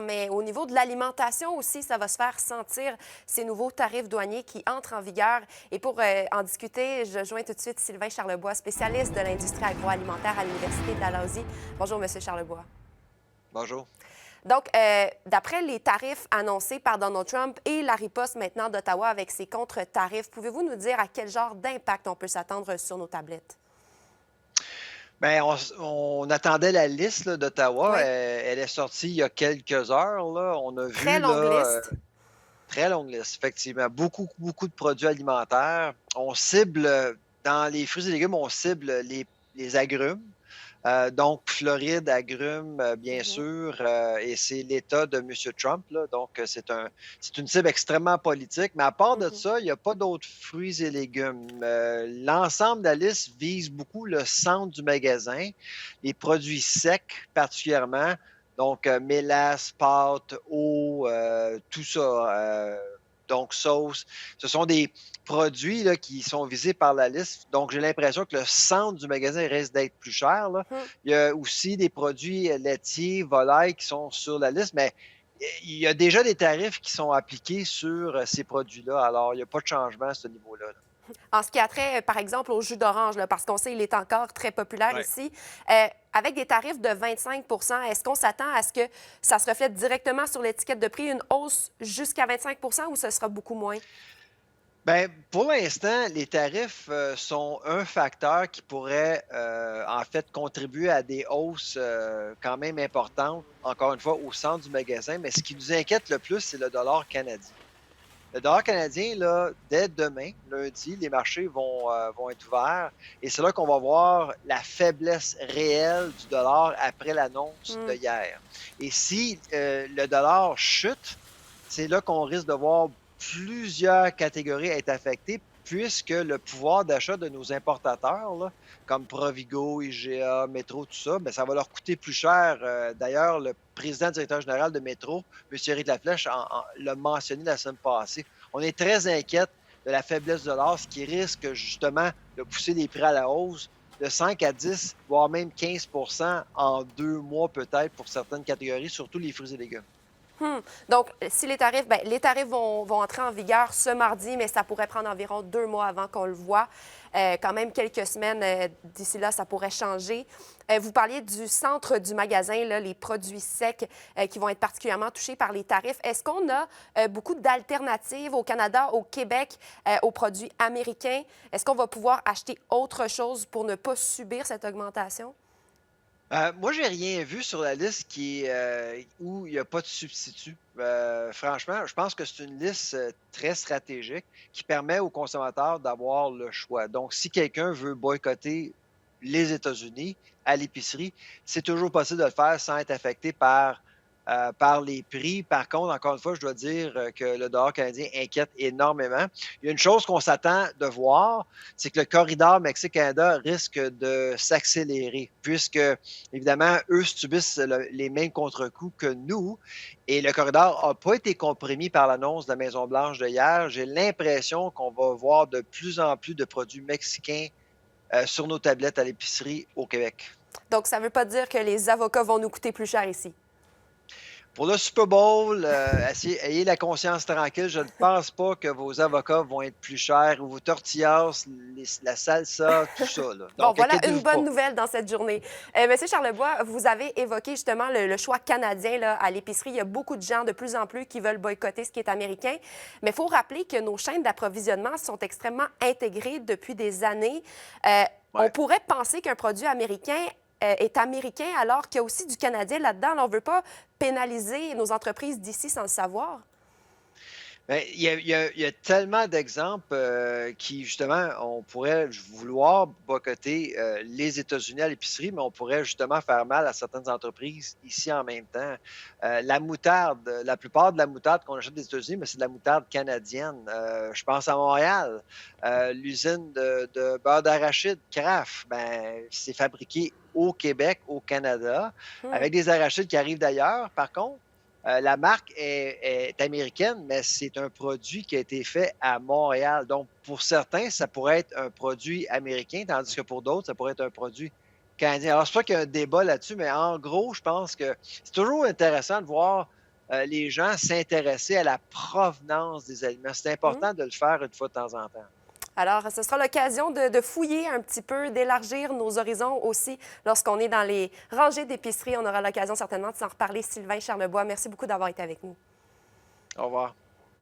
mais au niveau de l'alimentation aussi, ça va se faire sentir ces nouveaux tarifs douaniers qui entrent en vigueur. Et pour en discuter, je joins tout de suite Sylvain Charlebois, spécialiste de l'industrie agroalimentaire à l'Université de Dalhousie. Bonjour, Monsieur Charlebois. Bonjour. Donc, d'après les tarifs annoncés par Donald Trump et la riposte maintenant d'Ottawa avec ses contre-tarifs, pouvez-vous nous dire à quel genre d'impact on peut s'attendre sur nos tablettes? Bien, on attendait la liste là, d'Ottawa. Oui, Elle est sortie il y a quelques heures. Là. On a très vu longue là, liste. très longue liste, effectivement. Beaucoup, beaucoup de produits alimentaires. On cible, dans les fruits et légumes, on cible les agrumes. Donc, Floride, agrumes, bien Mhm, sûr, et c'est l'État de M. Trump, là, donc c'est une cible extrêmement politique. Mais à part de mhm. ça, il n'y a pas d'autres fruits et légumes. L'ensemble de la liste vise beaucoup le centre du magasin, les produits secs particulièrement, donc mélasse, pâtes, eau, tout ça. Donc, sauce. Ce sont des produits là, qui sont visés par la liste. Donc, j'ai l'impression que le centre du magasin risque d'être plus cher. Là. Hmm. Il y a aussi des produits laitiers, volailles qui sont sur la liste, mais il y a déjà des tarifs qui sont appliqués sur ces produits-là. Alors, il n'y a pas de changement à ce niveau-là. Là. En ce qui a trait, par exemple, au jus d'orange, là, parce qu'on sait qu'il est encore très populaire Ouais. ici, avec des tarifs de 25 est-ce qu'on s'attend à ce que ça se reflète directement sur l'étiquette de prix, une hausse jusqu'à 25 ou ce sera beaucoup moins? Ben, pour l'instant, les tarifs sont un facteur qui pourrait en fait contribuer à des hausses quand même importantes, encore une fois, au centre du magasin. Mais ce qui nous inquiète le plus, c'est le dollar canadien. Le dollar canadien, là, dès demain, lundi, les marchés vont être ouverts et c'est là qu'on va voir la faiblesse réelle du dollar après l'annonce de Hmm. hier. Et si le dollar chute, c'est là qu'on risque de voir plusieurs catégories être affectées puisque le pouvoir d'achat de nos importateurs, là, comme Provigo, IGA, Métro, tout ça, ben, ça va leur coûter plus cher. D'ailleurs, le président directeur général de Métro, M. Éric Laflèche, l'a mentionné la semaine passée. On est très inquiète de la faiblesse de l'or, ce qui risque justement de pousser les prix à la hausse de 5 à 10, voire même 15 en 2 mois peut-être pour certaines catégories, surtout les fruits et légumes. Donc, si les tarifs, bien, les tarifs vont entrer en vigueur ce mardi, mais ça pourrait prendre environ 2 mois avant qu'on le voit. Quand même quelques semaines d'ici là, ça pourrait changer. Vous parliez du centre du magasin, là, les produits secs qui vont être particulièrement touchés par les tarifs. Est-ce qu'on a beaucoup d'alternatives au Canada, au Québec, aux produits américains? Est-ce qu'on va pouvoir acheter autre chose pour ne pas subir cette augmentation? Moi, j'ai rien vu sur la liste où il n'y a pas de substitut. Franchement, je pense que c'est une liste très stratégique qui permet aux consommateurs d'avoir le choix. Donc, si quelqu'un veut boycotter les États-Unis à l'épicerie, c'est toujours possible de le faire sans être affecté par les prix. Par contre, encore une fois, je dois dire que le dollar canadien inquiète énormément. Il y a une chose qu'on s'attend de voir, c'est que le corridor Mexique-Canada risque de s'accélérer, puisque, évidemment, eux subissent les mêmes contre-coups que nous. Et le corridor n'a pas été compromis par l'annonce de la Maison-Blanche de hier. J'ai l'impression qu'on va voir de plus en plus de produits mexicains sur nos tablettes à l'épicerie au Québec. Donc, ça ne veut pas dire que les avocats vont nous coûter plus cher ici. Pour le Super Bowl, ayez la conscience tranquille. Je ne pense pas que vos avocats vont être plus chers ou vos tortillas, la salsa, tout ça. Là. Bon, Donc, voilà une inquiétez-vous bonne pas. nouvelle dans cette journée. Monsieur Charlebois, vous avez évoqué justement le choix canadien là, à l'épicerie. Il y a beaucoup de gens de plus en plus qui veulent boycotter ce qui est américain. Mais il faut rappeler que nos chaînes d'approvisionnement sont extrêmement intégrées depuis des années. On Ouais. pourrait penser qu'un produit américain est américain alors qu'il y a aussi du canadien là-dedans. Alors, on ne veut pas pénaliser nos entreprises d'ici sans le savoir. Ben, il y a tellement d'exemples qui, justement, on pourrait vouloir boycotter les États-Unis à l'épicerie, mais on pourrait justement faire mal à certaines entreprises ici en même temps. La moutarde, la plupart de la moutarde qu'on achète des États-Unis, mais c'est de la moutarde canadienne. Je pense à Montréal. L'usine de beurre d'arachide, Kraft, ben, c'est fabriqué au Québec, au Canada, Hmm. avec des arachides qui arrivent d'ailleurs, par contre. La marque est américaine, mais c'est un produit qui a été fait à Montréal. Donc, pour certains, ça pourrait être un produit américain, tandis que pour d'autres, ça pourrait être un produit canadien. Alors, c'est pas qu'il y a un débat là-dessus, mais en gros, je pense que c'est toujours intéressant de voir les gens s'intéresser à la provenance des aliments. C'est important de le faire une fois de temps en temps. Alors, ce sera l'occasion de fouiller un petit peu, d'élargir nos horizons aussi lorsqu'on est dans les rangées d'épicerie. On aura l'occasion certainement de s'en reparler. Sylvain Charlebois, merci beaucoup d'avoir été avec nous. Au revoir.